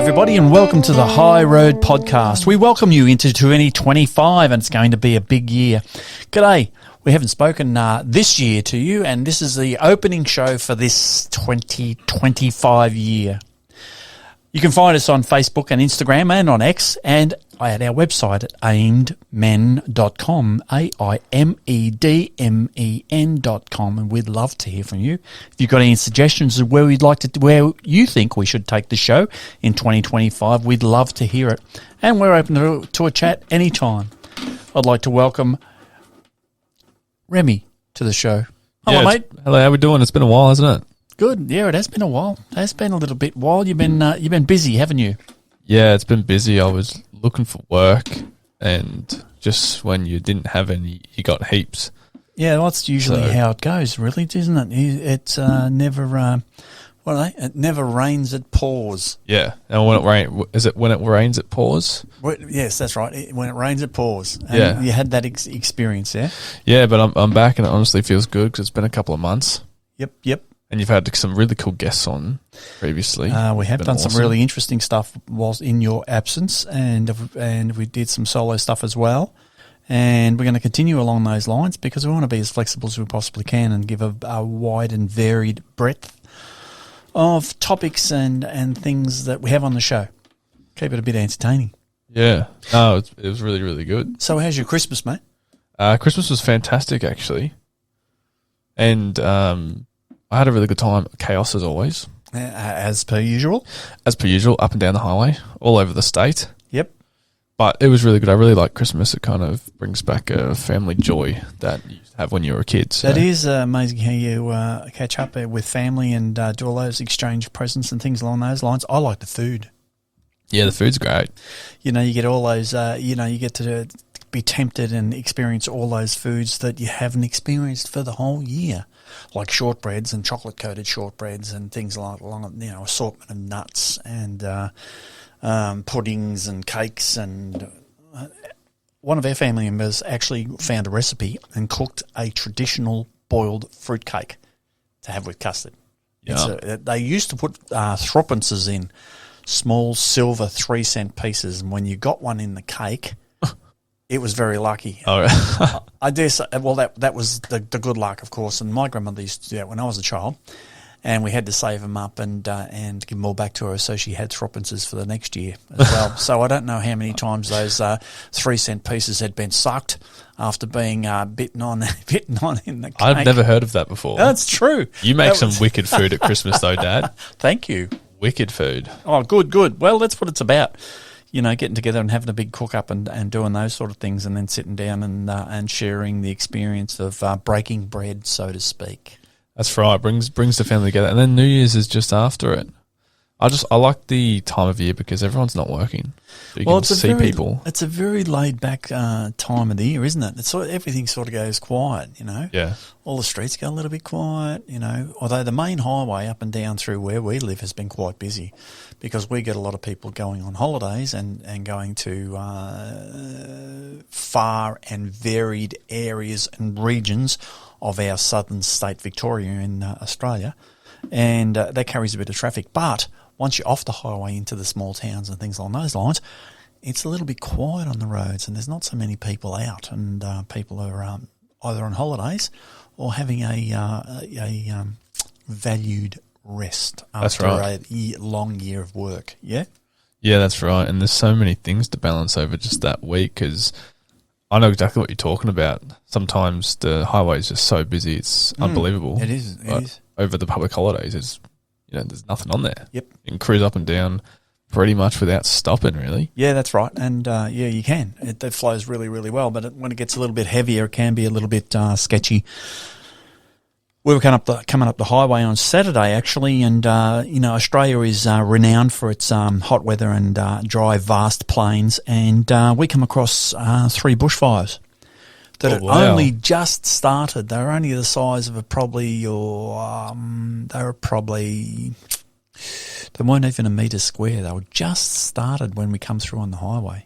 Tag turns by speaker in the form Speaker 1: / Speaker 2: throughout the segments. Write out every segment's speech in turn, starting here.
Speaker 1: everybody, and welcome to the High Road Podcast. We welcome you into 2025, and it's going to be a big year. G'day. We haven't spoken this year to you, and this is the opening show for this 2025 year. You can find us on Facebook and Instagram and on X, and at our website at AMEDMEN.com, AIMEDMEN.com, and we'd love to hear from you. If you've got any suggestions of where you think we should take the show in 2025, we'd love to hear it. And we're open to a chat anytime. I'd like to welcome Remi to the show. Hello, mate.
Speaker 2: Hello, how we doing? It's been a while, hasn't it?
Speaker 1: Good. Yeah, it has been a while. It has been a little bit while. You've been busy, haven't you?
Speaker 2: Yeah, it's been busy. I was looking for work, and just when you didn't have any, you got heaps.
Speaker 1: Yeah, well, that's usually how it goes, really, isn't it? It's never. It never rains, it pours.
Speaker 2: Yeah, and when it rains, it pours?
Speaker 1: Yes, that's right. When it rains, it pours. And
Speaker 2: yeah,
Speaker 1: you had that experience, yeah.
Speaker 2: Yeah, but I'm back, and it honestly feels good because it's been a couple of months.
Speaker 1: Yep.
Speaker 2: And you've had some really cool guests on previously.
Speaker 1: We have done some really interesting stuff whilst in your absence, and we did some solo stuff as well. And we're going to continue along those lines because we want to be as flexible as we possibly can and give a wide and varied breadth of topics and things that we have on the show. Keep it a bit entertaining.
Speaker 2: Yeah. No, it was really, really good.
Speaker 1: So how's your Christmas, mate?
Speaker 2: Christmas was fantastic, actually. And I had a really good time. Chaos as always.
Speaker 1: As per usual?
Speaker 2: As per usual, up and down the highway, all over the state.
Speaker 1: Yep.
Speaker 2: But it was really good. I really like Christmas. It kind of brings back a family joy that you used to have when you were a kid. So.
Speaker 1: That is amazing how you catch up with family and do all those exchange presents and things along those lines. I like the food.
Speaker 2: Yeah, the food's great.
Speaker 1: You get all those, you get to be tempted and experience all those foods that you haven't experienced for the whole year, like shortbreads and chocolate-coated shortbreads and things along assortment of nuts and puddings and cakes. And one of our family members actually found a recipe and cooked a traditional boiled fruit cake to have with custard.
Speaker 2: Yeah.
Speaker 1: They used to put threepences in small silver 3-cent pieces, and when you got one in the cake, it was very lucky.
Speaker 2: Oh, right.
Speaker 1: I dare say, well, that was the good luck, of course. And my grandmother used to do that when I was a child, and we had to save them up and give them all back to her so she had threepences for the next year as well. So I don't know how many times those 3-cent pieces had been sucked after being bitten on in the cake.
Speaker 2: I've never heard of that before.
Speaker 1: That's true.
Speaker 2: You make some wicked food at Christmas, though, Dad.
Speaker 1: Thank you.
Speaker 2: Wicked food.
Speaker 1: Oh, good. Well, that's what it's about. Getting together and having a big cook-up and doing those sort of things, and then sitting down and sharing the experience of breaking bread, so to speak.
Speaker 2: That's right. Brings the family together. And then New Year's is just after it. I like the time of year because everyone's not working. So you can see people.
Speaker 1: It's a very laid-back time of the year, isn't it? Everything sort of goes quiet,
Speaker 2: Yeah.
Speaker 1: All the streets go a little bit quiet, although the main highway up and down through where we live has been quite busy because we get a lot of people going on holidays and going to far and varied areas and regions of our southern state, Victoria, in Australia, and that carries a bit of traffic. But once you're off the highway into the small towns and things along those lines, it's a little bit quiet on the roads and there's not so many people out, and people are either on holidays or having a valued rest after a long year of work. Yeah?
Speaker 2: Yeah, that's right. And there's so many things to balance over just that week because I know exactly what you're talking about. Sometimes the highway is just so busy, it's unbelievable.
Speaker 1: It is.
Speaker 2: Over the public holidays, there's nothing on there.
Speaker 1: Yep.
Speaker 2: You can cruise up and down pretty much without stopping, really.
Speaker 1: Yeah, that's right. And, you can. It flows really, really well. But when it gets a little bit heavier, it can be a little bit sketchy. We were coming up the highway on Saturday, actually, and, Australia is renowned for its hot weather and dry, vast plains, and we come across 3 bushfires that had only just started. They were only the size of they weren't even a metre square. They were just started when we come through on the highway,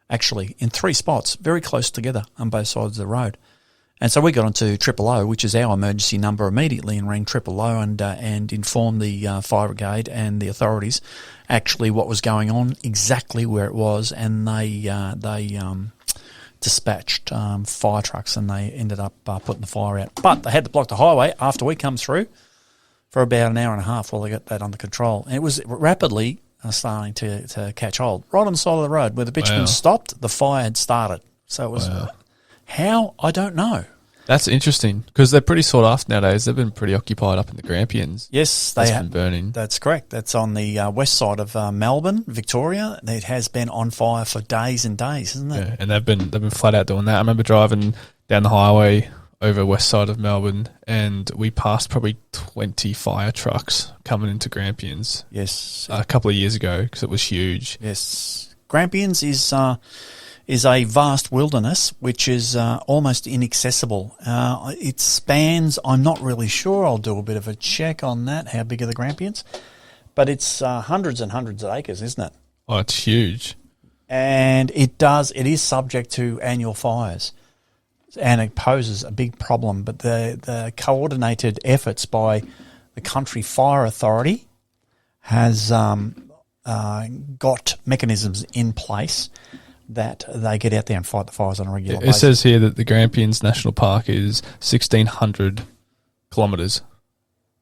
Speaker 1: actually, in 3 spots, very close together on both sides of the road. And so we got onto 000, which is our emergency number, immediately, and rang 000 and informed the fire brigade and the authorities actually what was going on, exactly where it was, and they dispatched fire trucks, and they ended up putting the fire out. But they had to block the highway after we come through for about an hour and a half while they got that under control. And it was rapidly starting to catch hold. Right on the side of the road where the bitumen stopped, the fire had started. So it was how? I don't know.
Speaker 2: That's interesting because they're pretty sought after nowadays. They've been pretty occupied up in the Grampians.
Speaker 1: Yes, they have
Speaker 2: been burning.
Speaker 1: That's correct. That's on the west side of Melbourne, Victoria. It has been on fire for days and days, isn't it?
Speaker 2: Yeah, and they've been flat out doing that. I remember driving down the highway over west side of Melbourne, and we passed probably 20 fire trucks coming into Grampians.
Speaker 1: Yes,
Speaker 2: a couple of years ago because it was huge.
Speaker 1: Yes, Grampians is a vast wilderness which is almost inaccessible. It spans, I'm not really sure, I'll do a bit of a check on that, how big are the Grampians, but it's hundreds and hundreds of acres, isn't it?
Speaker 2: Oh, it's huge.
Speaker 1: And it is subject to annual fires, and it poses a big problem. But the coordinated efforts by the Country Fire Authority has got mechanisms in place that they get out there and fight the fires on a regular basis.
Speaker 2: It says here that the Grampians National Park is 1,600 kilometres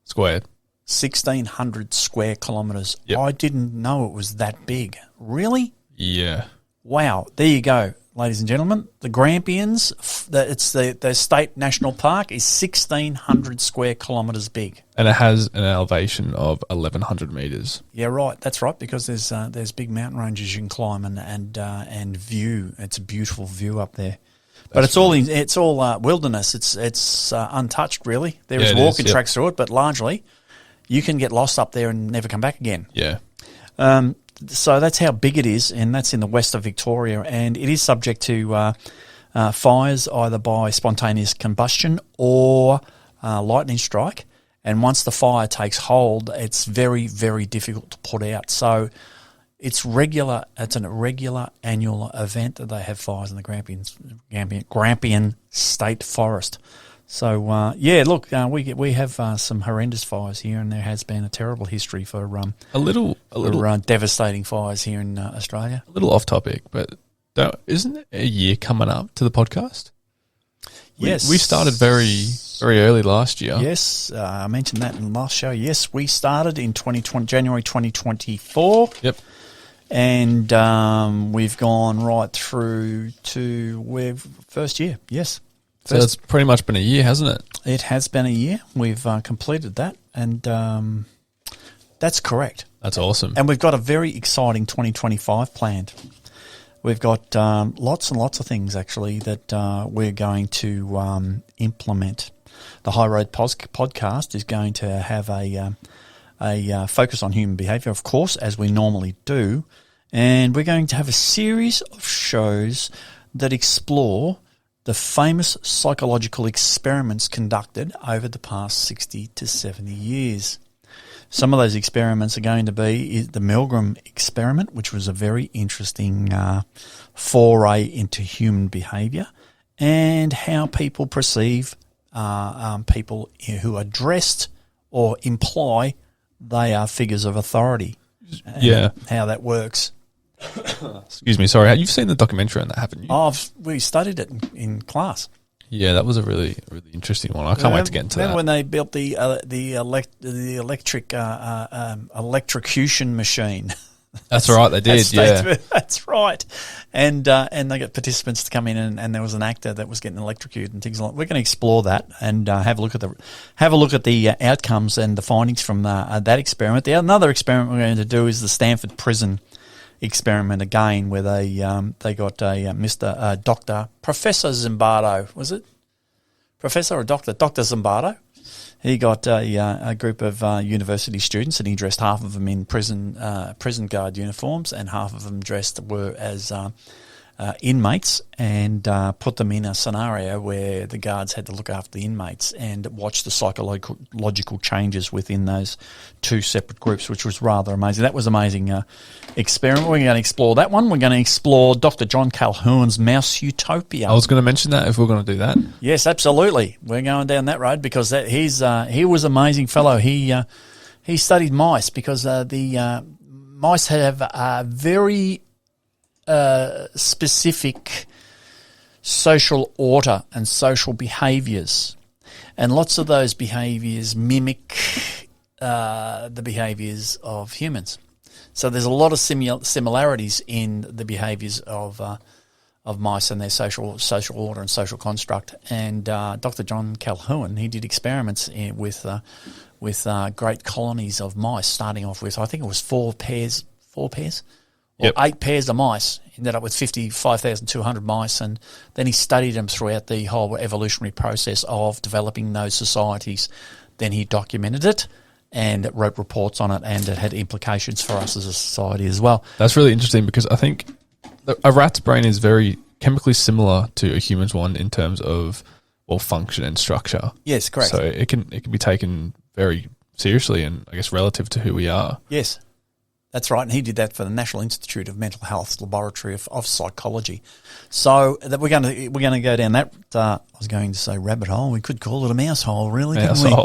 Speaker 2: squared.
Speaker 1: 1,600 square kilometres.
Speaker 2: Yep.
Speaker 1: I didn't know it was that big. Really?
Speaker 2: Yeah.
Speaker 1: Wow. There you go, ladies and gentlemen. The Grampians, it's the state national park, is 1,600 square kilometres big.
Speaker 2: And it has an elevation of 1,100 metres.
Speaker 1: Yeah, right. That's right, because there's big mountain ranges you can climb and view. It's a beautiful view up there. But it's all wilderness. It's untouched, really. There is walking tracks through it, but largely you can get lost up there and never come back again.
Speaker 2: Yeah.
Speaker 1: So that's how big it is, and that's in the west of Victoria, and it is subject to fires either by spontaneous combustion or lightning strike. And once the fire takes hold, it's very, very difficult to put out. So it's regular. It's a regular annual event that they have fires in the Grampian State Forest. So look, we have some horrendous fires here, and there has been a terrible history for devastating fires here in Australia.
Speaker 2: A little off topic, but isn't a year coming up to the podcast?
Speaker 1: Yes,
Speaker 2: we started very, very early last year.
Speaker 1: Yes, I mentioned that in the last show. Yes, we started in January 2024.
Speaker 2: Yep.
Speaker 1: And we've gone right through to first year. Yes.
Speaker 2: So it's pretty much been a year, hasn't it?
Speaker 1: It has been a year. We've completed that, and that's correct.
Speaker 2: That's awesome.
Speaker 1: And we've got a very exciting 2025 planned. We've got lots and lots of things, actually, that we're going to implement. The High Road podcast is going to have a focus on human behaviour, of course, as we normally do, and we're going to have a series of shows that explore the famous psychological experiments conducted over the past 60 to 70 years. Some of those experiments are going to be the Milgram experiment, which was a very interesting foray into human behaviour and how people perceive people who are dressed or imply they are figures of authority.
Speaker 2: Yeah.
Speaker 1: How that works.
Speaker 2: Excuse me, sorry. You've seen the documentary on that, haven't you?
Speaker 1: We studied it in class.
Speaker 2: Yeah, that was a really, really interesting one. I can't wait to get into that.
Speaker 1: Remember when they built the electric electrocution machine?
Speaker 2: That's right, they did.
Speaker 1: That's right. And they got participants to come in, and there was an actor that was getting electrocuted and things like that. We're going to explore that and have a look at the outcomes and the findings from that experiment. Another experiment we're going to do is the Stanford prison experiment again, where they got a Dr. Professor Zimbardo, was it? Professor or Doctor? Dr. Zimbardo. He got a group of university students, and he dressed half of them in prison guard uniforms, and half of them dressed were as inmates and put them in a scenario where the guards had to look after the inmates and watch the psychological changes within those two separate groups, which was rather amazing. That was an amazing experiment. We're going to explore that one. We're going to explore Dr. John Calhoun's Mouse Utopia.
Speaker 2: I was going to mention that if we're going to do that.
Speaker 1: Yes, absolutely. We're going down that road because he was an amazing fellow. He studied mice because the mice have a very specific social order and social behaviours, and lots of those behaviours mimic the behaviours of humans. So there's a lot of similarities in the behaviours of mice and their social order and social construct. And Dr. John Calhoun, he did experiments with great colonies of mice, starting off with, I think it was four pairs. Or 8 pairs of mice. Ended up with 55,200 mice, and then he studied them throughout the whole evolutionary process of developing those societies. Then he documented it and wrote reports on it, and it had implications for us as a society as well.
Speaker 2: That's really interesting because I think a rat's brain is very chemically similar to a human's one in terms of function and structure.
Speaker 1: Yes, correct.
Speaker 2: So it can be taken very seriously, and I guess relative to who we are.
Speaker 1: Yes. That's right, and he did that for the National Institute of Mental Health Laboratory of Psychology. So that we're going to go down that. I was going to say rabbit hole. We could call it a mouse hole, really.
Speaker 2: Mouse
Speaker 1: couldn't we?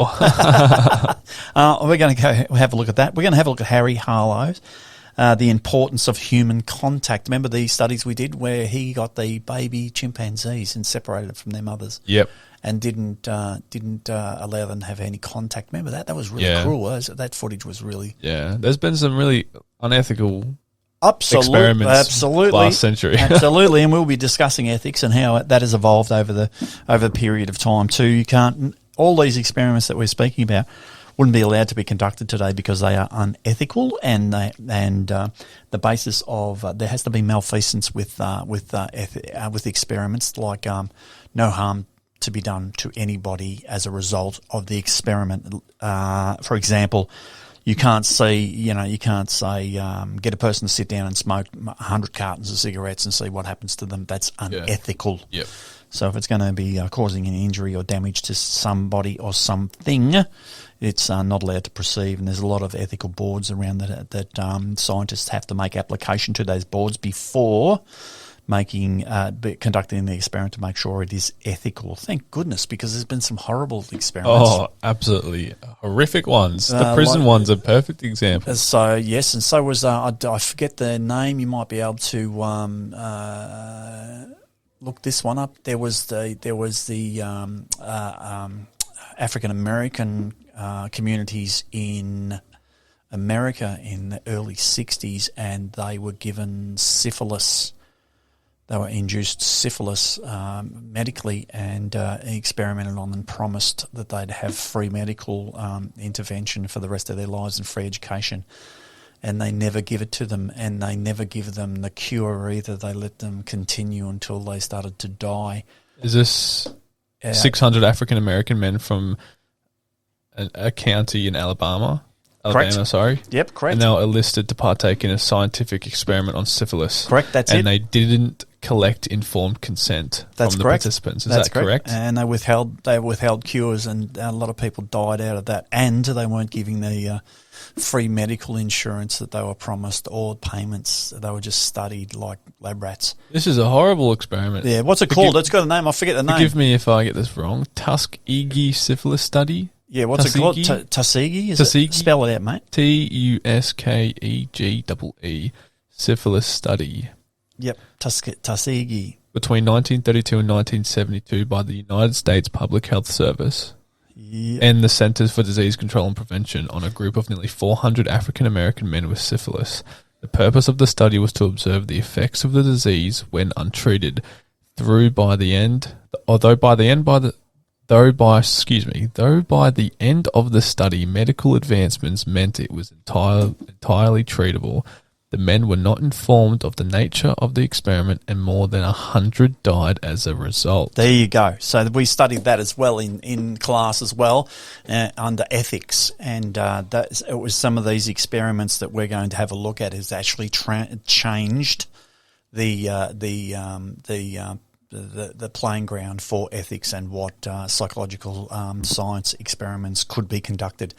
Speaker 2: hole.
Speaker 1: We're going to go have a look at that. We're going to have a look at Harry Harlow's the importance of human contact. Remember the studies we did where he got the baby chimpanzees and separated them from their mothers.
Speaker 2: Yep.
Speaker 1: And didn't allow them to have any contact. Remember that? That was really cruel. That footage was really...
Speaker 2: Yeah, there's been some really unethical
Speaker 1: experiments
Speaker 2: last century.
Speaker 1: Absolutely, and we'll be discussing ethics and how that has evolved over the period of time too. You can't... All these experiments that we're speaking about wouldn't be allowed to be conducted today because they are unethical, and the basis of there has to be malfeasance with experiments, like no harm to be done to anybody as a result of the experiment. For example, you can't say get a person to sit down and smoke 100 cartons of cigarettes and see what happens to them. That's unethical.
Speaker 2: Yep.
Speaker 1: So if it's going to be causing an injury or damage to somebody or something, it's not allowed to proceed. And there's a lot of ethical boards around that scientists have to make application to those boards before conducting the experiment to make sure it is ethical. Thank goodness, because there's been some horrible experiments.
Speaker 2: Oh, absolutely horrific ones. The prison one's a perfect example.
Speaker 1: So yes, and so was I forget the name. You might be able to look this one up. There was the African American communities in America in the early 60s, and they were given syphilis. They were induced syphilis medically, and experimented on and promised that they'd have free medical intervention for the rest of their lives and free education. And they never give it to them, and they never give them the cure either. They let them continue until they started to die.
Speaker 2: Is this 600 African American men from a county in Alabama?
Speaker 1: Correct.
Speaker 2: Sorry.
Speaker 1: Yep, correct.
Speaker 2: And they were enlisted to partake in a scientific experiment on syphilis.
Speaker 1: Correct, that's it.
Speaker 2: And they didn't collect informed consent from the participants. Is that correct?
Speaker 1: And they withheld cures, and a lot of people died out of that. And they weren't giving the free medical insurance that they were promised or payments. They were just studied like lab rats.
Speaker 2: This is a horrible experiment.
Speaker 1: Yeah, what's it called? It's got a name. I forget the name.
Speaker 2: Forgive me if I get this wrong. Tuskegee syphilis study?
Speaker 1: Yeah, what's it called? Tuskegee? Tuskegee? Spell it out, mate.
Speaker 2: Tuskegee. Syphilis study.
Speaker 1: Yep, Tuskegee.
Speaker 2: Between 1932 and 1972 by the United States Public Health Service and the Centers for Disease Control and Prevention on a group of nearly 400 African American men with syphilis. The purpose of the study was to observe the effects of the disease when untreated, though by the end of the study, medical advancements meant it was entirely treatable. The men were not informed of the nature of the experiment, and more than 100 died as a result.
Speaker 1: There you go. So we studied that as well in class as well, under ethics, and it was some of these experiments that we're going to have a look at has actually changed the playing ground for ethics and what psychological science experiments could be conducted.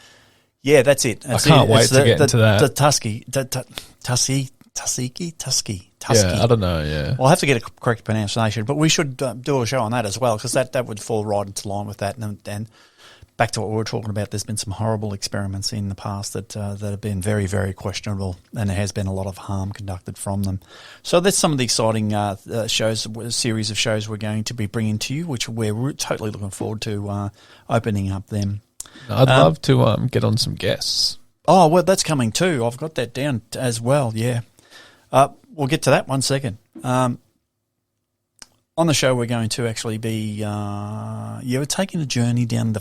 Speaker 1: Yeah, that's it.
Speaker 2: I can't wait to get into that.
Speaker 1: The Tuskegee.
Speaker 2: Yeah, I don't know, yeah.
Speaker 1: Well, I'll have to get a correct pronunciation, but we should do a show on that as well, because that would fall right into line with that. And back to what we were talking about, there's been some horrible experiments in the past that have been very, very questionable, and there has been a lot of harm conducted from them. So that's some of the exciting series of shows we're going to be bringing to you, which we're totally looking forward to opening up them.
Speaker 2: I'd love to get on some guests.
Speaker 1: Oh, well, that's coming too. I've got that down as well, yeah. We'll get to that one second. On the show, we're going to actually be we're taking a journey into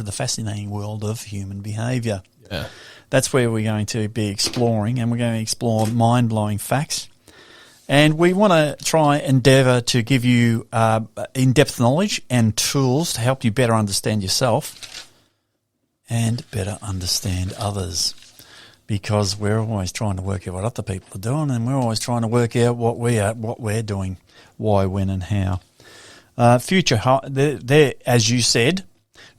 Speaker 1: the fascinating world of human behaviour.
Speaker 2: Yeah.
Speaker 1: That's where we're going to be exploring, and we're going to explore mind-blowing facts. And we want to try endeavour to give you in-depth knowledge and tools to help you better understand yourself and better understand others, because we're always trying to work out what other people are doing, and we're always trying to work out what we're doing, why, when, and how. As you said,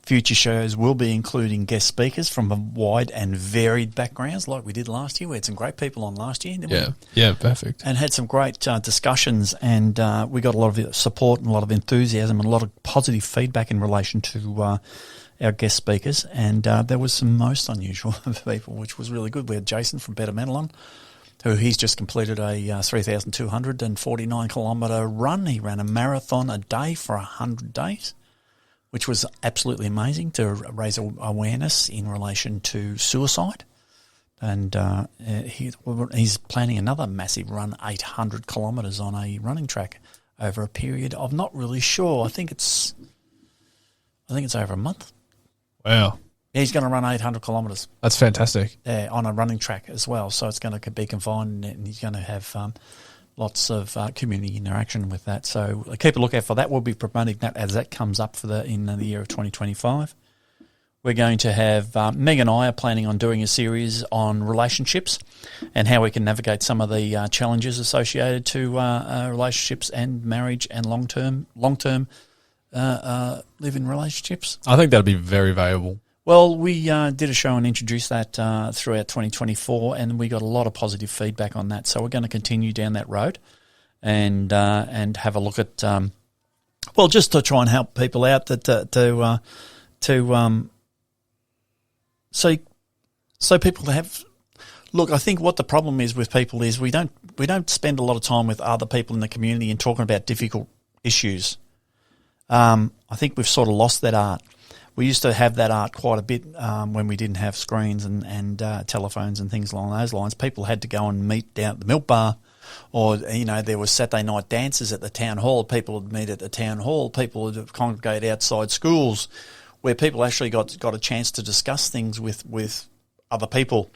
Speaker 1: future shows will be including guest speakers from a wide and varied backgrounds, like we did last year. We had some great people on last year, didn't we?
Speaker 2: Yeah, perfect.
Speaker 1: And had some great discussions, and we got a lot of support and a lot of enthusiasm and a lot of positive feedback in relation to our guest speakers, and there was some most unusual people, which was really good. We had Jason from A.M.E.N on, who he's just completed a 3,249 kilometre run. He ran a marathon a day for 100 days, which was absolutely amazing to raise awareness in relation to suicide. And he's planning another massive run, 800 kilometres on a running track over a period of not really sure. I think it's over a month.
Speaker 2: Wow.
Speaker 1: Yeah, he's going to run 800 kilometres.
Speaker 2: That's fantastic.
Speaker 1: Yeah, on a running track as well. So it's going to be confined, and he's going to have lots of community interaction with that. So keep a lookout for that. We'll be promoting that as that comes up in the year of 2025. We're going to have Meg and I are planning on doing a series on relationships and how we can navigate some of the challenges associated to relationships and marriage and long-term live-in relationships.
Speaker 2: I think that'd be very valuable.
Speaker 1: Well, we did a show and introduced that throughout 2024, and we got a lot of positive feedback on that. So we're going to continue down that road and have a look at, just to try and help people out so people have. Look, I think what the problem is with people is we don't spend a lot of time with other people in the community and talking about difficult issues. I think we've sort of lost that art. We used to have that art quite a bit when we didn't have screens and telephones and things along those lines. People had to go and meet down at the milk bar, or there was Saturday night dances at the town hall. People would meet at the town hall. People would congregate outside schools, where people actually got a chance to discuss things with other people.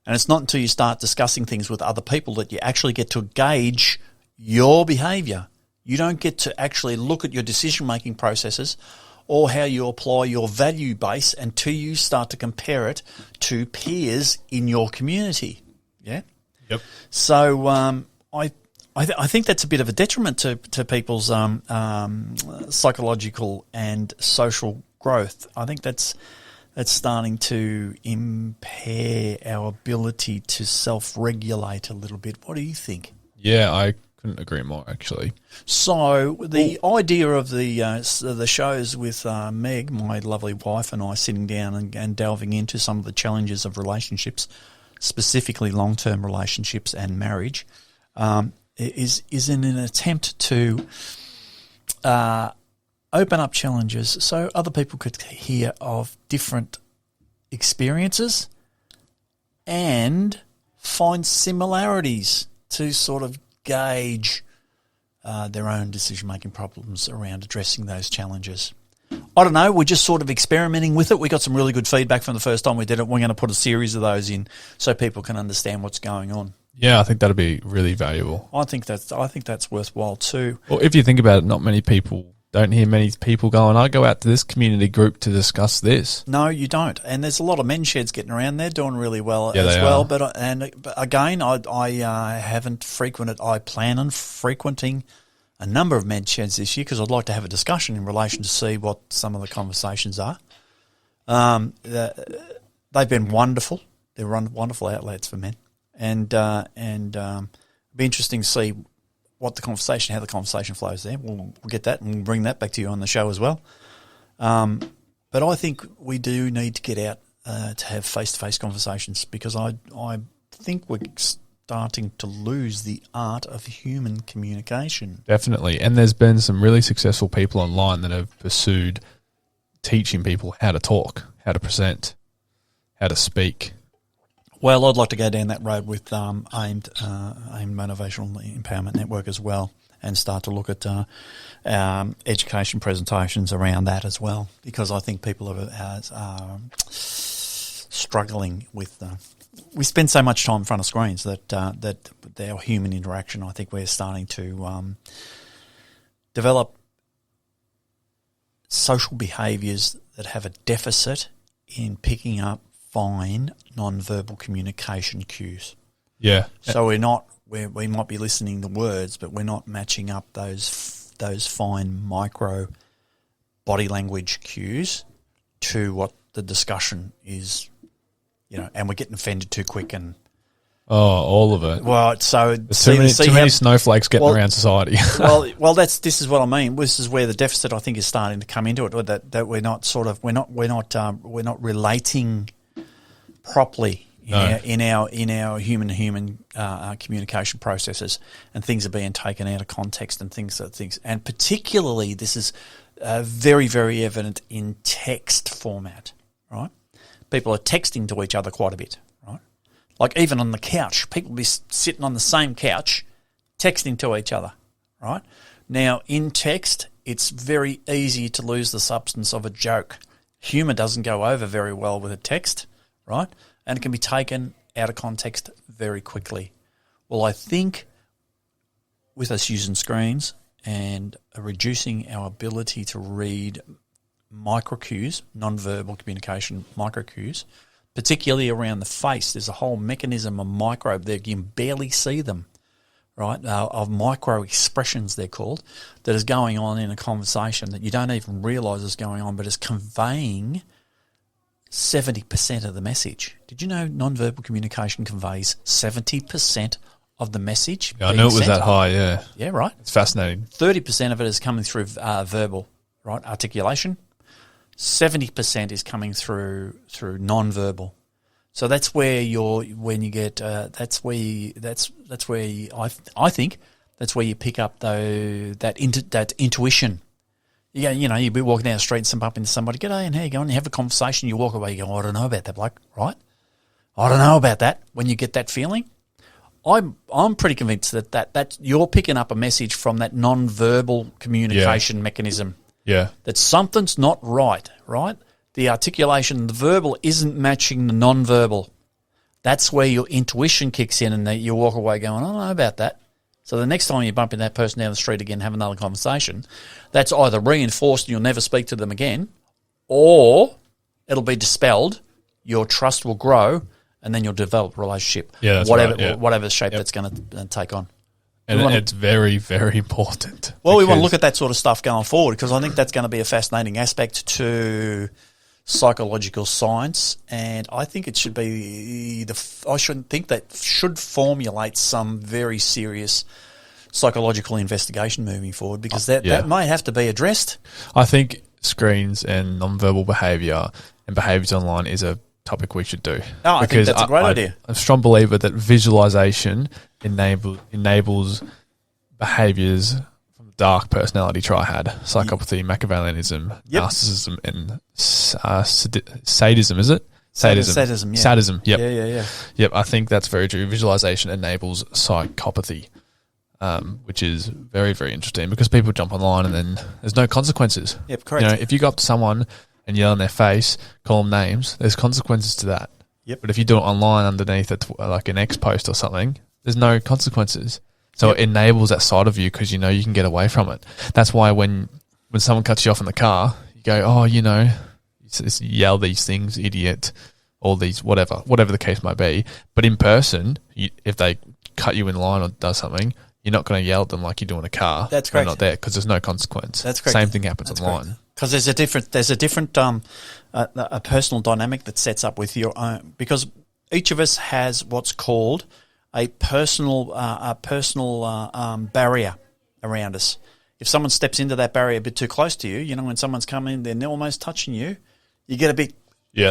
Speaker 1: And it's not until you start discussing things with other people that you actually get to gauge your behaviour. You don't get to actually look at your decision-making processes or how you apply your value base until you start to compare it to peers in your community. Yeah?
Speaker 2: Yep.
Speaker 1: So I think that's a bit of a detriment to people's psychological and social growth. I think that's starting to impair our ability to self-regulate a little bit. What do you think?
Speaker 2: Yeah, I couldn't agree more, actually.
Speaker 1: So the idea of the shows with Meg, my lovely wife, and I sitting down and delving into some of the challenges of relationships, specifically long-term relationships and marriage, is in an attempt to open up challenges so other people could hear of different experiences and find similarities to sort of gauge their own decision-making problems around addressing those challenges. I don't know, we're just sort of experimenting with it. We got some really good feedback from the first time we did it. We're going to put a series of those in so people can understand what's going on.
Speaker 2: Yeah, I think that'd be really valuable.
Speaker 1: I think that's worthwhile too.
Speaker 2: Well, if you think about it, not many people don't hear many people going, I go out to this community group to discuss this.
Speaker 1: No, you don't. And there's a lot of men's sheds getting around. They're doing really well
Speaker 2: Yeah,
Speaker 1: as
Speaker 2: they
Speaker 1: well.
Speaker 2: are.
Speaker 1: But again, I haven't frequented. I plan on frequenting a number of men's sheds this year because I'd like to have a discussion in relation to see what some of the conversations are. They've been wonderful. They're wonderful outlets for men, and it'll be interesting to see how the conversation flows there. We'll get that and we'll bring that back to you on the show as well. But I think we do need to get out to have face-to-face conversations because I think we're starting to lose the art of human communication.
Speaker 2: Definitely. And there's been some really successful people online that have pursued teaching people how to talk, how to present, how to speak. Well,
Speaker 1: I'd like to go down that road with A.M.E.N Motivational Empowerment Network as well and start to look at education presentations around that as well because I think people are struggling with we spend so much time in front of screens that our human interaction, I think we're starting to develop social behaviours that have a deficit in picking up fine non-verbal communication cues.
Speaker 2: Yeah.
Speaker 1: So we might be listening to words, but we're not matching up those fine micro body language cues to what the discussion is, and we're getting offended too quick and
Speaker 2: all of it.
Speaker 1: Well, so
Speaker 2: there's too many snowflakes getting around society.
Speaker 1: well, this is what I mean. This is where the deficit I think is starting to come into it. Or that we're not we're not relating properly in our human communication processes, and things are being taken out of context and things, and particularly this is very, very evident in text format. Right, people are texting to each other quite a bit. Right, like even on the couch, people be sitting on the same couch, texting to each other. Right, now in text, it's very easy to lose the substance of a joke. Humour doesn't go over very well with a text. Right? And it can be taken out of context very quickly. Well, I think with us using screens and reducing our ability to read micro cues, non-verbal communication micro cues, particularly around the face, there's a whole mechanism of micro there. You can barely see them, right, of micro expressions they're called, that is going on in a conversation that you don't even realise is going on, but is conveying 70% of the message. Did you know non-verbal communication conveys 70% of the message?
Speaker 2: Yeah, I knew it was that high, yeah.
Speaker 1: Yeah, right.
Speaker 2: It's fascinating.
Speaker 1: 30% of it is coming through verbal, right, articulation. 70% is coming through non-verbal. So that's where I think that's where you pick up that intuition. Yeah, you'd be walking down the street and bump into somebody, g'day, and how you going? You have a conversation, you walk away, you go, I don't know about that bloke, right? I don't know about that. When you get that feeling, I'm pretty convinced that you're picking up a message from that non-verbal communication mechanism.
Speaker 2: Yeah.
Speaker 1: That something's not right? The articulation, the verbal isn't matching the non-verbal. That's where your intuition kicks in and that you walk away going, I don't know about that. So the next time you bump into that person down the street again, have another conversation, that's either reinforced and you'll never speak to them again, or it'll be dispelled, your trust will grow, and then you'll develop a relationship,
Speaker 2: yeah, that's
Speaker 1: whatever shape that's going to take on.
Speaker 2: And it's very, very important.
Speaker 1: Well, we want to look at that sort of stuff going forward because I think that's going to be a fascinating aspect to psychological science, and I think it should be should formulate some very serious psychological investigation moving forward because that may have to be addressed.
Speaker 2: I think screens and non-verbal behaviour and behaviours online is a topic we should do.
Speaker 1: No, I think that's a great idea.
Speaker 2: I'm a strong believer that visualisation enables behaviours from the dark personality triad, psychopathy, Machiavellianism, narcissism, and sadism, is it?
Speaker 1: Sadism, yeah.
Speaker 2: Sadism, yep.
Speaker 1: Yeah.
Speaker 2: Yep, I think that's very true. Visualisation enables psychopathy, which is very, very interesting because people jump online and then there's no consequences.
Speaker 1: Yep, correct.
Speaker 2: If you go up to someone and yell in their face, call them names, there's consequences to that.
Speaker 1: Yep.
Speaker 2: But if you do it online underneath like an X post or something, there's no consequences. So it enables that side of you because you can get away from it. That's why when when someone cuts you off in the car, you go, oh, you yell these things, idiot, all these, whatever the case might be. But in person, if they cut you in line or does something, you're not going to yell at them like you do in a car.
Speaker 1: That's correct.
Speaker 2: They're not there because there's no consequence.
Speaker 1: That's correct.
Speaker 2: Same thing happens online.
Speaker 1: Because there's a different a personal dynamic that sets up with your own, because each of us has what's called a personal barrier around us. If someone steps into that barrier a bit too close to you, when someone's coming, they're almost touching you, you get a bit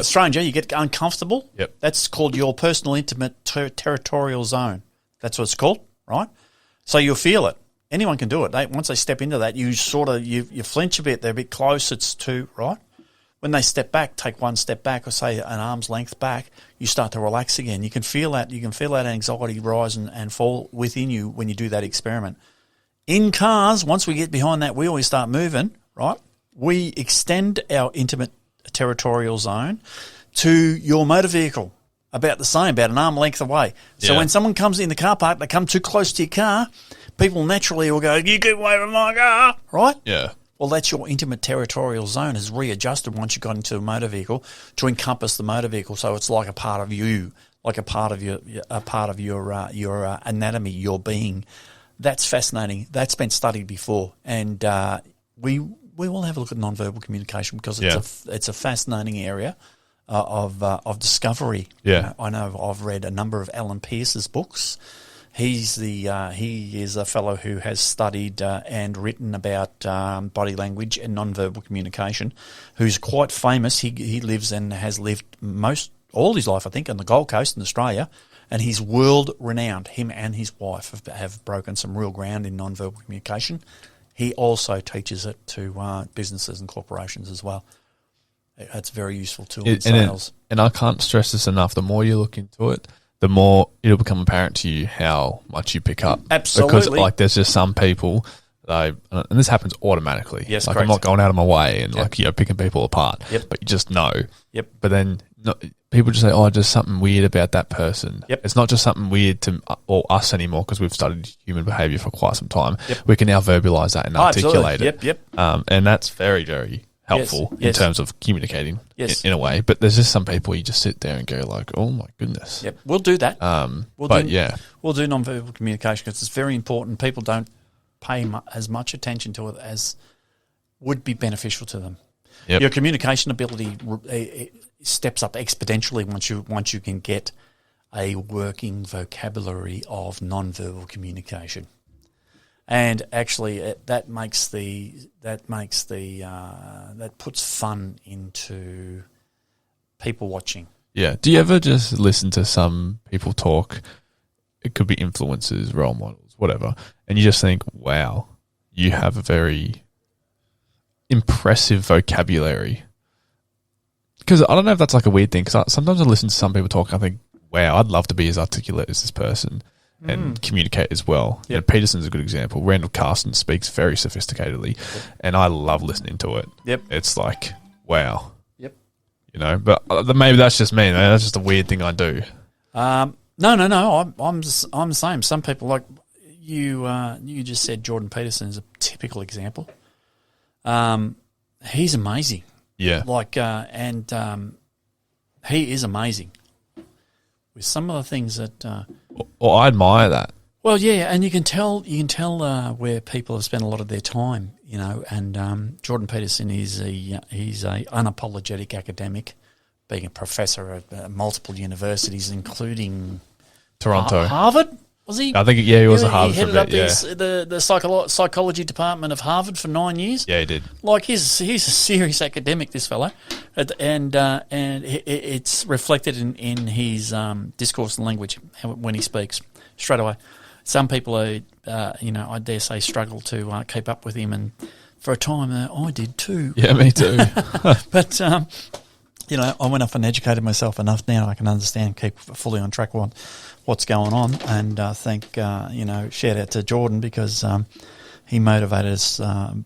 Speaker 1: stranger, you get uncomfortable.
Speaker 2: Yep.
Speaker 1: That's called your personal, intimate, territorial zone. That's what it's called, right? So you'll feel it. Anyone can do it. Once they step into that, you sort of you flinch a bit. They're a bit close. It's too right. When they step back, take one step back, or say an arm's length back, you start to relax again. You can feel that. You can feel that anxiety rise and fall within you when you do that experiment. In cars, once we get behind that wheel, we start moving. Right, we extend our intimate territorial zone to your motor vehicle. About the same, about an arm length away. So when someone comes in the car park, they come too close to your car, people naturally will go, you get away from my car, right?
Speaker 2: Yeah.
Speaker 1: Well, that's your intimate territorial zone is readjusted once you got into a motor vehicle to encompass the motor vehicle. So it's like a part of you, like a part of your anatomy, your being. That's fascinating. That's been studied before, and we will have a look at nonverbal communication because it's a fascinating area of discovery.
Speaker 2: Yeah,
Speaker 1: I know I've read a number of Alan Pearce's books. He is a fellow who has studied and written about body language and nonverbal communication, who's quite famous. He lives and has lived all his life, I think, on the Gold Coast in Australia, and he's world renowned. Him and his wife have broken some real ground in nonverbal communication. He also teaches it to businesses and corporations as well. It's a very useful tool in sales.
Speaker 2: And I can't stress this enough. The more you look into it, the more it'll become apparent to you how much you pick up.
Speaker 1: Absolutely.
Speaker 2: Because there's just some people, and this happens automatically.
Speaker 1: Yes,
Speaker 2: correct.
Speaker 1: I'm
Speaker 2: not going out of my way and picking people apart.
Speaker 1: Yep.
Speaker 2: But you just know.
Speaker 1: Yep.
Speaker 2: But then people just say, oh, just something weird about that person.
Speaker 1: Yep.
Speaker 2: It's not just something weird to us anymore because we've studied human behaviour for quite some time.
Speaker 1: Yep.
Speaker 2: We can now verbalise that and articulate it.
Speaker 1: Yep.
Speaker 2: And that's very, very helpful in terms of communicating in a way. But there's just some people you just sit there and go like, oh my goodness.
Speaker 1: Yep, we'll do that. We'll do nonverbal communication because it's very important. People don't pay as much attention to it as would be beneficial to them.
Speaker 2: Yep.
Speaker 1: Your communication ability steps up exponentially once you can get a working vocabulary of nonverbal communication. And actually, that puts fun into people watching.
Speaker 2: Yeah. Do you ever just listen to some people talk? It could be influencers, role models, whatever, and you just think, "Wow, you have a very impressive vocabulary." Because I don't know if that's like a weird thing. Because sometimes I listen to some people talk, and I think, "Wow, I'd love to be as articulate as this person." And communicate as well.
Speaker 1: Yep.
Speaker 2: And Peterson's a good example. Randall Carson speaks very sophisticatedly, and I love listening to it.
Speaker 1: Yep.
Speaker 2: It's like, wow.
Speaker 1: Yep.
Speaker 2: But maybe that's just me. That's just a weird thing I do.
Speaker 1: No. I'm the same. Some people like you. You just said Jordan Peterson is a typical example. He's amazing.
Speaker 2: Yeah.
Speaker 1: He is amazing. With some of the things that,
Speaker 2: well, I admire that.
Speaker 1: Well, yeah, and you can tell where people have spent a lot of their time, And Jordan Peterson he's a unapologetic academic, being a professor at multiple universities, including
Speaker 2: Toronto,
Speaker 1: Harvard. Was he?
Speaker 2: I think he was at Harvard.
Speaker 1: He headed up the psychology department of Harvard for 9 years.
Speaker 2: Yeah, he did.
Speaker 1: Like he's a serious academic, this fellow, and it's reflected in his discourse and language when he speaks straight away. Some people are, I dare say, struggle to keep up with him, and for a time I did too.
Speaker 2: Yeah, me too.
Speaker 1: But I went off and educated myself enough now I can understand, keep fully on track what's going on, and shout out to Jordan because he motivated us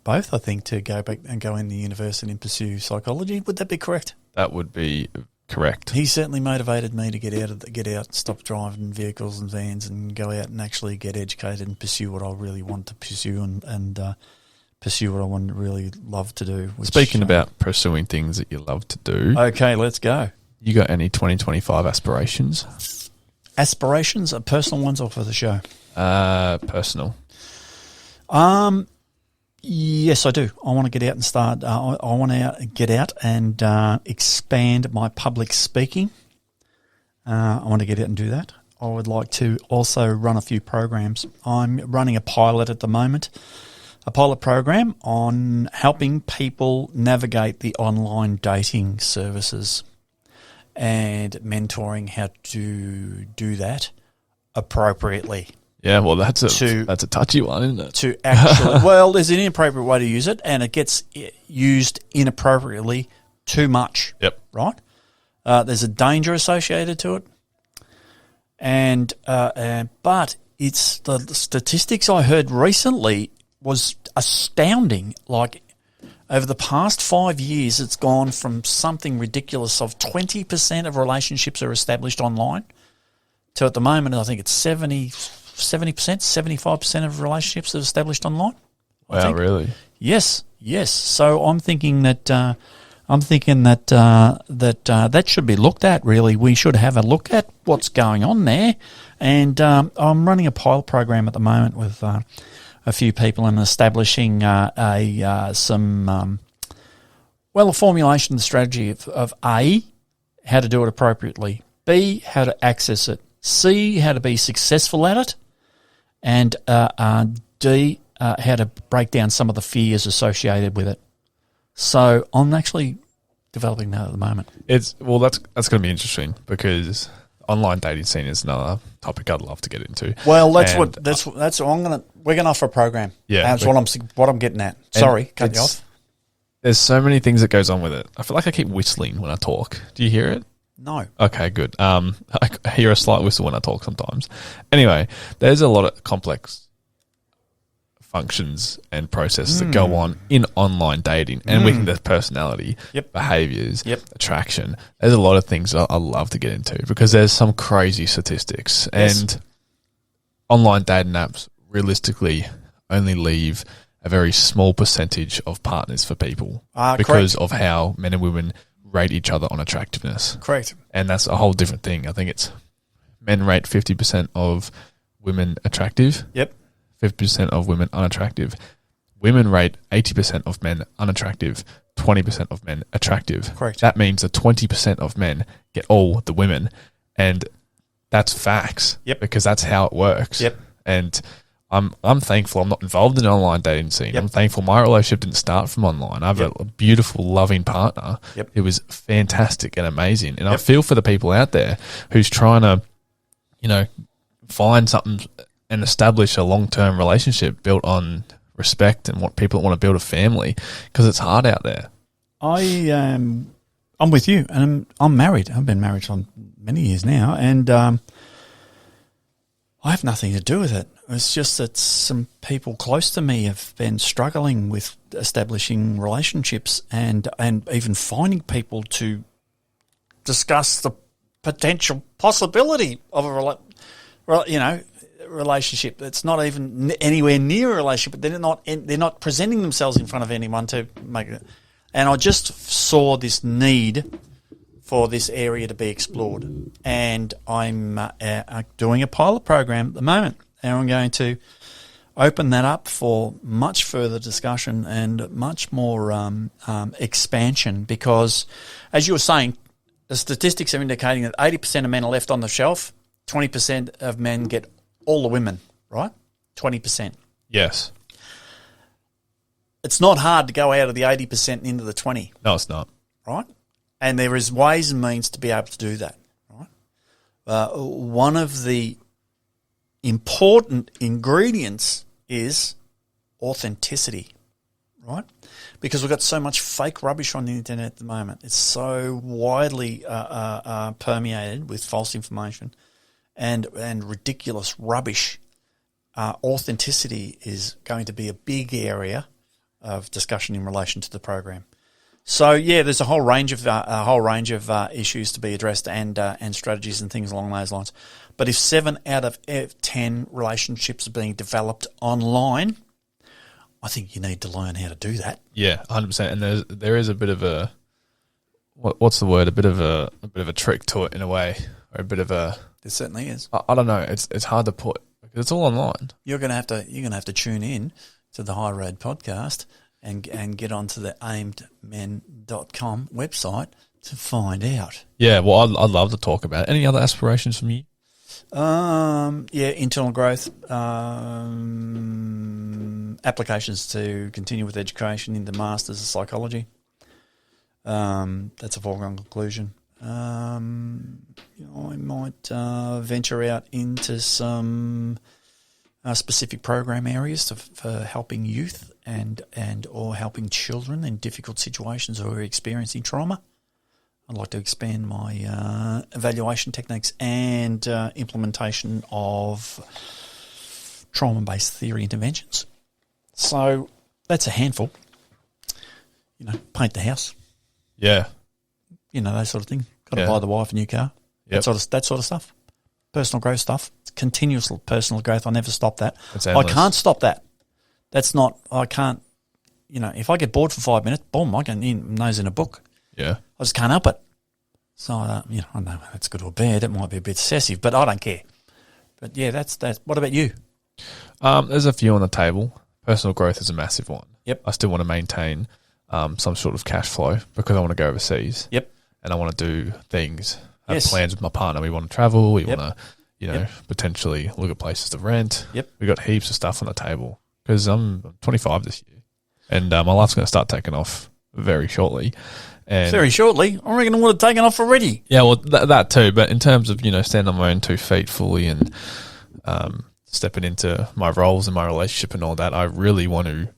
Speaker 1: both, I think, to go back and go in the university and pursue psychology. Would that be correct?
Speaker 2: That would be correct.
Speaker 1: He certainly motivated me to get out, stop driving vehicles and vans, and go out and actually get educated and pursue what I really want to pursue, and pursue what I want to really love to do.
Speaker 2: Speaking about pursuing things that you love to do.
Speaker 1: Okay, let's go.
Speaker 2: You got any 2025 aspirations?
Speaker 1: Aspirations are personal ones or for the show?
Speaker 2: Personal.
Speaker 1: Yes, I do. I want to get out and start. I want to get out and expand my public speaking. I want to get out and do that. I would like to also run a few programs. I'm running a pilot at the moment, a pilot program on helping people navigate the online dating services and mentoring how to do that appropriately.
Speaker 2: Yeah, well, that's a touchy one, isn't it?
Speaker 1: To actually, well, there's an inappropriate way to use it, and it gets used inappropriately too much.
Speaker 2: Yep.
Speaker 1: Right? There's a danger associated to it, but it's the statistics I heard recently was astounding. Like over the past 5 years, it's gone from something ridiculous of 20% of relationships are established online to at the moment, I think it's 70%, 75% of relationships are established online.
Speaker 2: Wow, really?
Speaker 1: Yes. So I'm thinking that that should be looked at. Really, we should have a look at what's going on there. And I'm running a pilot program at the moment with a few people and establishing a formulation strategy of A, how to do it appropriately, B, how to access it, C, how to be successful at it, and D, how to break down some of the fears associated with it. So I'm actually developing that at the moment.
Speaker 2: That's going to be interesting because online dating scene is another topic I'd love to get into.
Speaker 1: Well, we're going to offer a program.
Speaker 2: Yeah,
Speaker 1: that's what I'm getting at. Sorry, cut you off.
Speaker 2: There's so many things that goes on with it. I feel like I keep whistling when I talk. Do you hear it?
Speaker 1: No.
Speaker 2: Okay, good. I hear a slight whistle when I talk sometimes. Anyway, there's a lot of complex functions and processes that go on in online dating, and we think there's personality, behaviors, attraction. There's a lot of things I love to get into because there's some crazy statistics, and online dating apps realistically only leave a very small percentage of partners for people because of how men and women rate each other on attractiveness.
Speaker 1: Correct.
Speaker 2: And that's a whole different thing. I think it's men rate 50% of women attractive.
Speaker 1: Yep.
Speaker 2: 50% of women unattractive. Women rate 80% of men unattractive, 20% of men attractive.
Speaker 1: Correct.
Speaker 2: That means that 20% of men get all the women, and that's facts.
Speaker 1: Yep.
Speaker 2: Because that's how it works.
Speaker 1: Yep.
Speaker 2: And I'm thankful I'm not involved in an online dating scene.
Speaker 1: Yep.
Speaker 2: I'm thankful my relationship didn't start from online. I have a beautiful, loving partner who was fantastic and amazing. And I feel for the people out there who's trying to, find something and establish a long-term relationship built on respect and what people want to build a family, because it's hard out there.
Speaker 1: I'm with you, and I'm married. I've been married for many years now, and I have nothing to do with it. It's just that some people close to me have been struggling with establishing relationships and even finding people to discuss the potential possibility of a relationship that's not even anywhere near a relationship, but they're not presenting themselves in front of anyone to make it. And I just saw this need for this area to be explored, and I'm doing a pilot program at the moment, and I'm going to open that up for much further discussion and much more expansion, because, as you were saying, the statistics are indicating that 80% of men are left on the shelf, 20% of men get all the women, right? 20%.
Speaker 2: Yes.
Speaker 1: It's not hard to go out of the 80% into the 20.
Speaker 2: No, it's not.
Speaker 1: Right? And there is ways and means to be able to do that, right? One of the important ingredients is authenticity, right? Because we've got so much fake rubbish on the internet at the moment. It's so widely permeated with false information and ridiculous rubbish. Authenticity is going to be a big area of discussion in relation to the program. So yeah, there's a whole range of issues to be addressed and strategies and things along those lines. But if 7 out of 10 relationships are being developed online, I think you need to learn how to do that.
Speaker 2: Yeah, 100%. And there is a bit of a what's the word? A bit of a trick to it in a way, or a bit of a.
Speaker 1: There certainly is.
Speaker 2: I don't know. It's hard to put because it's all online.
Speaker 1: You're gonna have to tune in to the High Road podcast and get onto the A.M.E.N.com website to find out.
Speaker 2: Yeah, well, I'd love to talk about it. Any other aspirations from you?
Speaker 1: Internal growth, applications to continue with education into Masters of Psychology. That's a foregone conclusion. I might venture out into some specific program areas for helping youth and or helping children in difficult situations who are experiencing trauma. I'd like to expand my evaluation techniques and implementation of trauma-based theory interventions. So that's a handful. Paint the house.
Speaker 2: Yeah.
Speaker 1: That sort of thing. Got to
Speaker 2: Yeah.
Speaker 1: buy the wife a new car.
Speaker 2: Yep.
Speaker 1: That sort of stuff. Personal growth stuff. It's continuous personal growth. I never stop that.
Speaker 2: It's
Speaker 1: I
Speaker 2: endless.
Speaker 1: can't stop that. I can't, if I get bored for 5 minutes, boom, I can nose in a book.
Speaker 2: Yeah.
Speaker 1: I just can't help it. So, I know that's good or bad. It might be a bit excessive, but I don't care. But yeah, that's. What about you?
Speaker 2: There's a few on the table. Personal growth is a massive one.
Speaker 1: Yep.
Speaker 2: I still want to maintain some sort of cash flow because I want to go overseas.
Speaker 1: Yep.
Speaker 2: And I want to do things. I have
Speaker 1: Yes.
Speaker 2: plans with my partner. We want to travel. We
Speaker 1: Yep.
Speaker 2: want to,
Speaker 1: Yep.
Speaker 2: potentially look at places to rent.
Speaker 1: Yep.
Speaker 2: We got heaps of stuff on the table because I'm 25 this year, and my life's going to start taking off very shortly. And
Speaker 1: Very shortly. I reckon I would have taken off already.
Speaker 2: yeah, well, that too. But in terms of standing on my own 2 feet fully and stepping into my roles and my relationship and all that, I really want to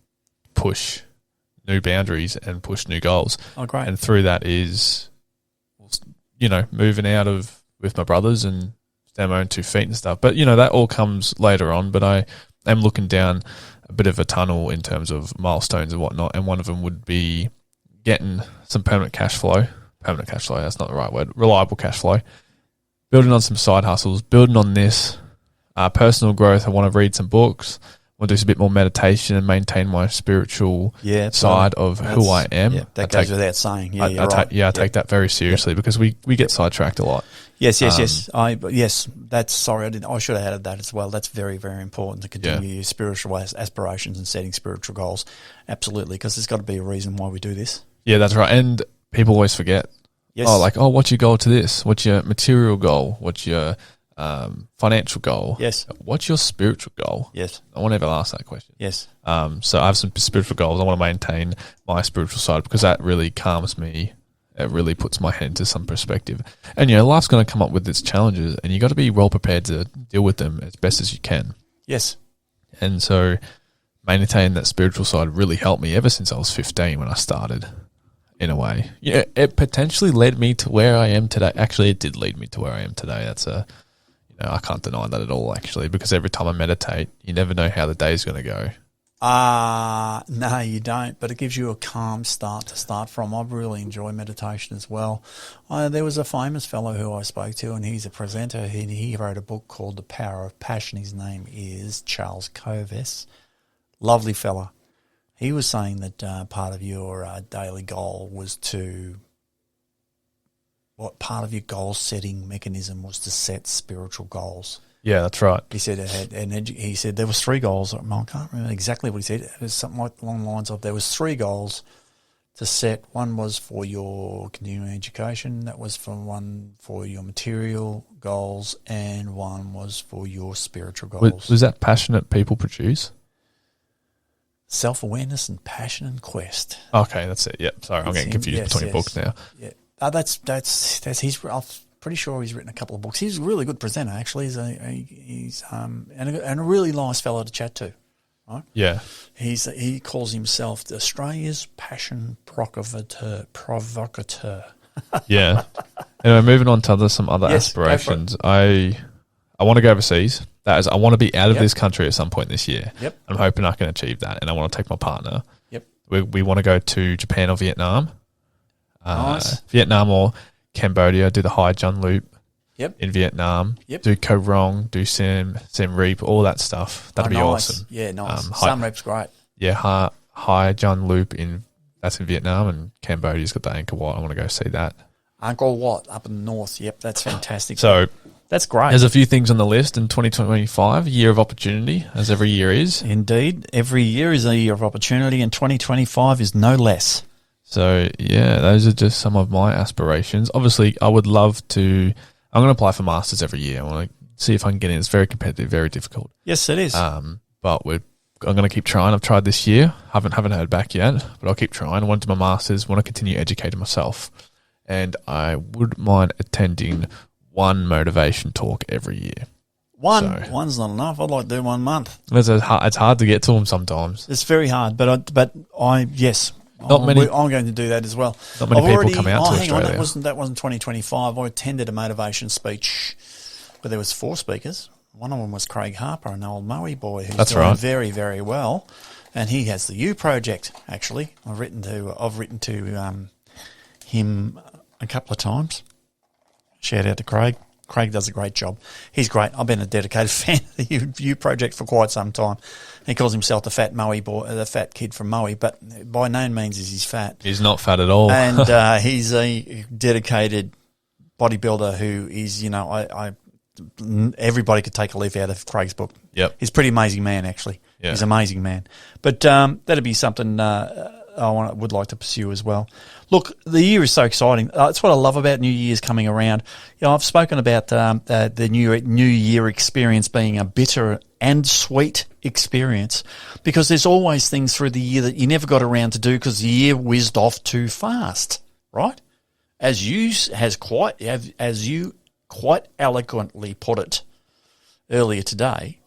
Speaker 2: push new boundaries and push new goals.
Speaker 1: Oh, great.
Speaker 2: And through that is, moving out with my brothers and stand on my own 2 feet and stuff. But, that all comes later on. But I am looking down a bit of a tunnel in terms of milestones and whatnot. And one of them would be getting some permanent cash flow. Permanent cash flow, that's not the right word. Reliable cash flow. Building on some side hustles. Building on this. Personal growth. I want to read some books. I want to do a bit more meditation and maintain my spiritual side of who I am.
Speaker 1: Yeah, that goes without saying. Yeah, you're right.
Speaker 2: I take that very seriously because we get sidetracked a lot.
Speaker 1: Yes. That's sorry. I should have added that as well. That's very, very important to continue your spiritual aspirations and setting spiritual goals. Absolutely, because there's got to be a reason why we do this.
Speaker 2: Yeah, that's right. And people always forget.
Speaker 1: Yes.
Speaker 2: What's your goal to this? What's your material goal? What's your financial goal?
Speaker 1: Yes.
Speaker 2: What's your spiritual goal?
Speaker 1: Yes.
Speaker 2: I want to ever ask that question.
Speaker 1: Yes.
Speaker 2: So I have some spiritual goals. I want to maintain my spiritual side because that really calms me. It really puts my head into some perspective. And, life's going to come up with its challenges and you got to be well prepared to deal with them as best as you can.
Speaker 1: Yes.
Speaker 2: And so maintaining that spiritual side really helped me ever since I was 15 when I started, in a way. Yeah, it potentially led me to where I am today. Actually, it did lead me to where I am today. That's I can't deny that at all, actually, because every time I meditate, you never know how the day's going to go.
Speaker 1: No, you don't, but it gives you a calm start to start from. I really enjoy meditation as well. There was a famous fellow who I spoke to, and he's a presenter. He wrote a book called The Power of Passion. His name is Charles Coves. Lovely fella. He was saying that part of your daily goal was part of your goal setting mechanism was to set spiritual goals.
Speaker 2: Yeah, that's right.
Speaker 1: He said he said there was 3 goals. I can't remember exactly what he said. It was something like along the lines of there was 3 goals to set. One was for your continuing education. That was one for your material goals, and one was for your spiritual goals.
Speaker 2: Was that passionate people produce?
Speaker 1: Self-awareness and passion and quest.
Speaker 2: Okay, that's it. Yep. Sorry, I'm getting confused between books now.
Speaker 1: Yeah, that's his. I'm pretty sure he's written a couple of books. He's a really good presenter, actually. He's a really nice fellow to chat to. Right?
Speaker 2: Yeah.
Speaker 1: He calls himself Australia's passion provocateur.
Speaker 2: Yeah. Anyway, moving on to some other aspirations. I want to go overseas. That is, I want to be out of this country at some point this year.
Speaker 1: Yep.
Speaker 2: I'm hoping I can achieve that, and I want to take my partner.
Speaker 1: Yep.
Speaker 2: We want to go to Japan or Vietnam.
Speaker 1: Nice.
Speaker 2: Vietnam or Cambodia, do the Hai Jun Loop.
Speaker 1: Yep.
Speaker 2: In Vietnam.
Speaker 1: Yep.
Speaker 2: Do Koh Rong, do Siem Reap, all that stuff. That'd be
Speaker 1: nice.
Speaker 2: awesome.
Speaker 1: Yeah, nice. Siem Reap's great.
Speaker 2: Hai Jun Loop that's in Vietnam, and Cambodia's got the Angkor Wat. I want to go see that.
Speaker 1: Angkor Wat up in the north. Yep, that's fantastic.
Speaker 2: So
Speaker 1: that's great.
Speaker 2: There's a few things on the list in 2025, a year of opportunity, as every year is.
Speaker 1: Indeed, every year is a year of opportunity, and 2025 is no less.
Speaker 2: So yeah, those are just some of my aspirations. Obviously, I would love to. I'm going to apply for masters every year. I want to see if I can get in. It's very competitive, very difficult.
Speaker 1: Yes, it is.
Speaker 2: But I'm going to keep trying. I've tried this year. Haven't heard back yet, but I'll keep trying. I want to do my masters. Want to continue educating myself, and I wouldn't mind attending one motivation talk every year.
Speaker 1: One's not enough. I'd like to do 1 month.
Speaker 2: It's hard to get to them sometimes.
Speaker 1: It's very hard, but yes.
Speaker 2: Not many.
Speaker 1: I'm going to do that as well.
Speaker 2: Not many people come out to Australia.
Speaker 1: That wasn't 2025. I attended a motivation speech, but there was 4 speakers. One of them was Craig Harper, an old Maui boy who's doing very, very well, and he has the U Project. Actually, I've written to him a couple of times. Shout out to Craig. Craig does a great job. He's great. I've been a dedicated fan of the U Project for quite some time. He calls himself the fat Maui boy, the fat kid from Maui, but by no means is he fat.
Speaker 2: He's not fat at all.
Speaker 1: And he's a dedicated bodybuilder who is, everybody could take a leaf out of Craig's book.
Speaker 2: Yep.
Speaker 1: He's a pretty amazing man, actually.
Speaker 2: Yeah.
Speaker 1: He's an amazing man. But that'd be something would like to pursue as well. Look, the year is so exciting. That's what I love about New Year's coming around. I've spoken about the New Year experience being a bitter and sweet experience, because there's always things through the year that you never got around to do because the year whizzed off too fast, right? As you quite eloquently put it earlier today,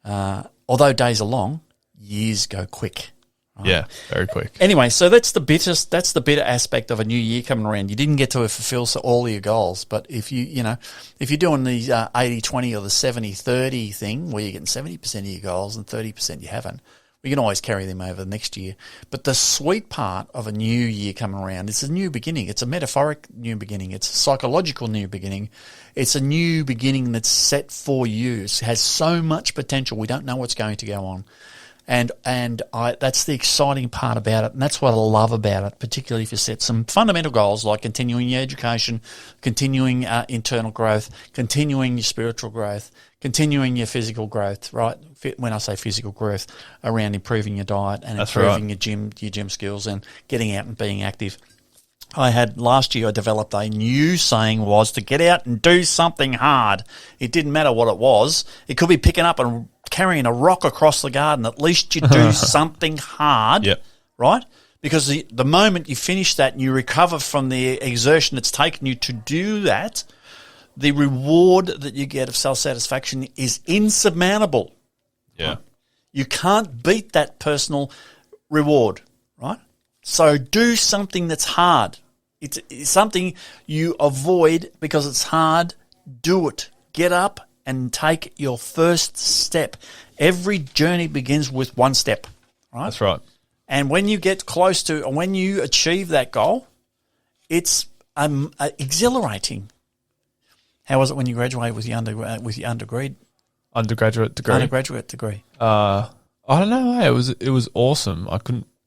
Speaker 1: although days are long, years go quick. Right?
Speaker 2: Yeah, very quick.
Speaker 1: Anyway, so that's the bitter aspect of a new year coming around. You didn't get to fulfill all your goals, but if you're doing the 80-20 or the 70-30 thing, where you're getting 70% of your goals and 30% you haven't, we can always carry them over the next year. But the sweet part of a new year coming around, it's a new beginning. It's a metaphoric new beginning. It's a psychological new beginning. It's a new beginning that's set for you. It has so much potential. We don't know what's going to go on. And that's the exciting part about it, and that's what I love about it, particularly if you set some fundamental goals like continuing your education, continuing internal growth, continuing your spiritual growth, continuing your physical growth, right? When I say physical growth, around improving your diet and improving your gym skills and getting out and being active. Last year I developed a new saying, was to get out and do something hard. It didn't matter what it was. It could be picking up and carrying a rock across the garden. At least you do something hard,
Speaker 2: yep.
Speaker 1: Right? Because the moment you finish that and you recover from the exertion it's taken you to do that, the reward that you get of self-satisfaction is insurmountable.
Speaker 2: Yeah.
Speaker 1: Right? You can't beat that personal reward, right? So do something that's hard. It's something you avoid because it's hard. Do it. Get up and take your first step. Every journey begins with one step, right?
Speaker 2: That's right.
Speaker 1: And when you get close to, and when you achieve that goal, it's exhilarating. How was it when you graduated with your undergraduate degree? Undergraduate degree.
Speaker 2: I don't know. It was awesome. I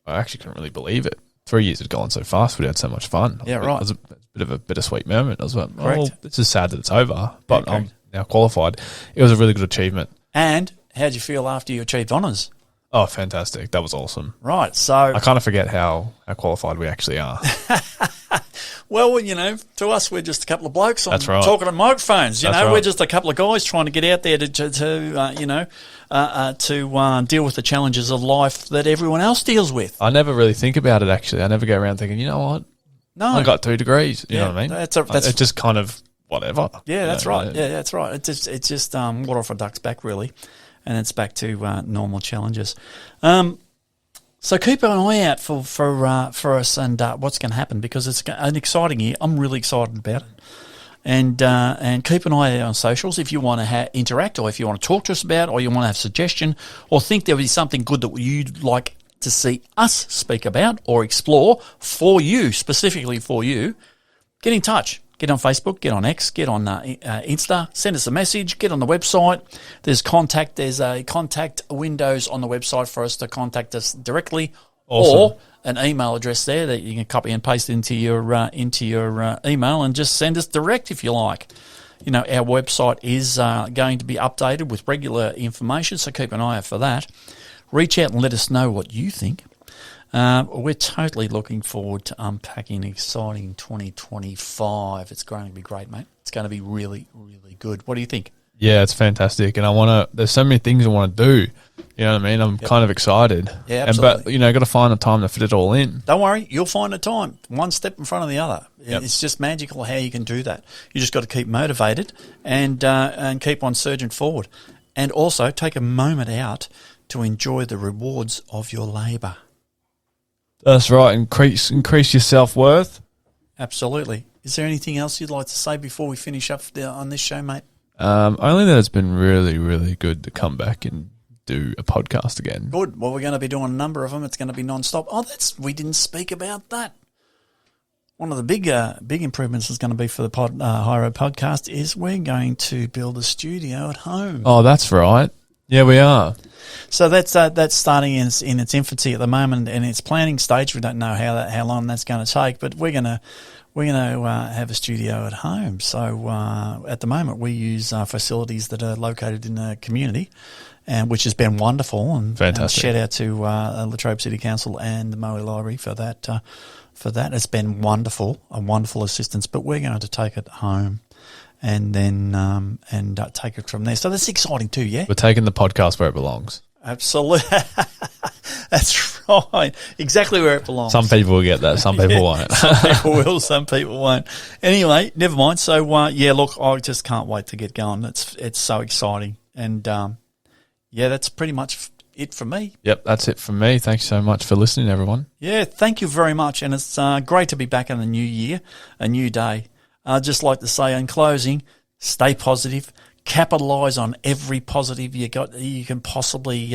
Speaker 2: actually couldn't really believe it. 3 years had gone so fast. We had so much fun.
Speaker 1: Yeah, right.
Speaker 2: It was a bit of a bittersweet moment. I was like,
Speaker 1: Correct.
Speaker 2: this is sad that it's over, but I'm now qualified. It was a really good achievement.
Speaker 1: And how did you feel after you achieved honours?
Speaker 2: Oh, fantastic. That was awesome.
Speaker 1: Right. So
Speaker 2: I kind of forget how qualified we actually are.
Speaker 1: Well, to us, we're just a couple of blokes talking on microphones.
Speaker 2: Right.
Speaker 1: We're just a couple of guys trying to get out there to deal with the challenges of life that everyone else deals with.
Speaker 2: I never really think about it, actually. I never go around thinking, you know what?
Speaker 1: No.
Speaker 2: I got 2 degrees. You know what I mean?
Speaker 1: That's
Speaker 2: it's just kind of whatever.
Speaker 1: Yeah, that's right. Yeah, that's right. It's just water off a duck's back, really. And it's back to normal challenges. So keep an eye out for us and what's going to happen, because it's an exciting year. I'm really excited about it. And keep an eye out on socials if you want to interact, or if you want to talk to us about, or you want to have a suggestion, or think there would be something good that you'd like to see us speak about or explore for you, specifically for you. Get in touch. Get on Facebook, get on X, get on Insta, send us a message, get on the website. There's a contact windows on the website for us to contact us directly, or an email address there that you can copy and paste into your email and just send us direct if you like. You know, our website is going to be updated with regular information, so keep an eye out for that. Reach out and let us know what you think. We're totally looking forward to unpacking an exciting 2025. It's going to be great, mate. It's going to be really, really good. What do you think?
Speaker 2: Yeah, it's fantastic. And there's so many things I want to do. You know what I mean? I'm kind of excited.
Speaker 1: Yeah, absolutely.
Speaker 2: But, got to find a time to fit it all in.
Speaker 1: Don't worry. You'll find a time. One step in front of the other.
Speaker 2: Yep.
Speaker 1: It's just magical how you can do that. You just got to keep motivated and keep on surging forward. And also take a moment out to enjoy the rewards of your labour.
Speaker 2: That's right. Increase your self-worth.
Speaker 1: Absolutely. Is there anything else you'd like to say before we finish up on this show, mate?
Speaker 2: Only that it's been really, really good to come back and do a podcast again.
Speaker 1: Good. Well, we're going to be doing a number of them. It's going to be non-stop. We didn't speak about that. One of the big improvements is going to be for the High Road podcast is we're going to build a studio at home.
Speaker 2: Oh, that's right. Yeah, we are.
Speaker 1: So that's starting in its infancy at the moment, and its planning stage. We don't know how long that's going to take, but we're going to have a studio at home. So at the moment, we use facilities that are located in the community, and which has been wonderful. And
Speaker 2: fantastic.
Speaker 1: And shout out to Latrobe City Council and the Moe Library for that. It's been wonderful, a wonderful assistance. But we're going to take it home. And then take it from there. So that's exciting too, yeah?
Speaker 2: We're taking the podcast where it belongs.
Speaker 1: Absolutely. That's right. Exactly where it belongs.
Speaker 2: Some people will get that. Some people won't.
Speaker 1: Some people will. Some people won't. Anyway, never mind. So, look, I just can't wait to get going. It's so exciting. And, that's pretty much it for me.
Speaker 2: Yep, that's it from me. Thanks so much for listening, everyone.
Speaker 1: Yeah, thank you very much. And it's great to be back in the new year, a new day. I'd just like to say in closing, stay positive, capitalise on every positive you can possibly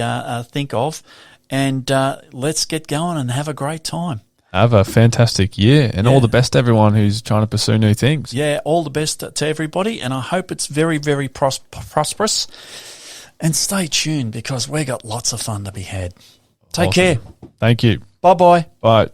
Speaker 1: think of, and let's get going and have a great time.
Speaker 2: Have a fantastic year, and all the best to everyone who's trying to pursue new things.
Speaker 1: Yeah, all the best to everybody, and I hope it's very, very prosperous. And stay tuned because we got lots of fun to be had. Take care.
Speaker 2: Thank you.
Speaker 1: Bye-bye.
Speaker 2: Bye.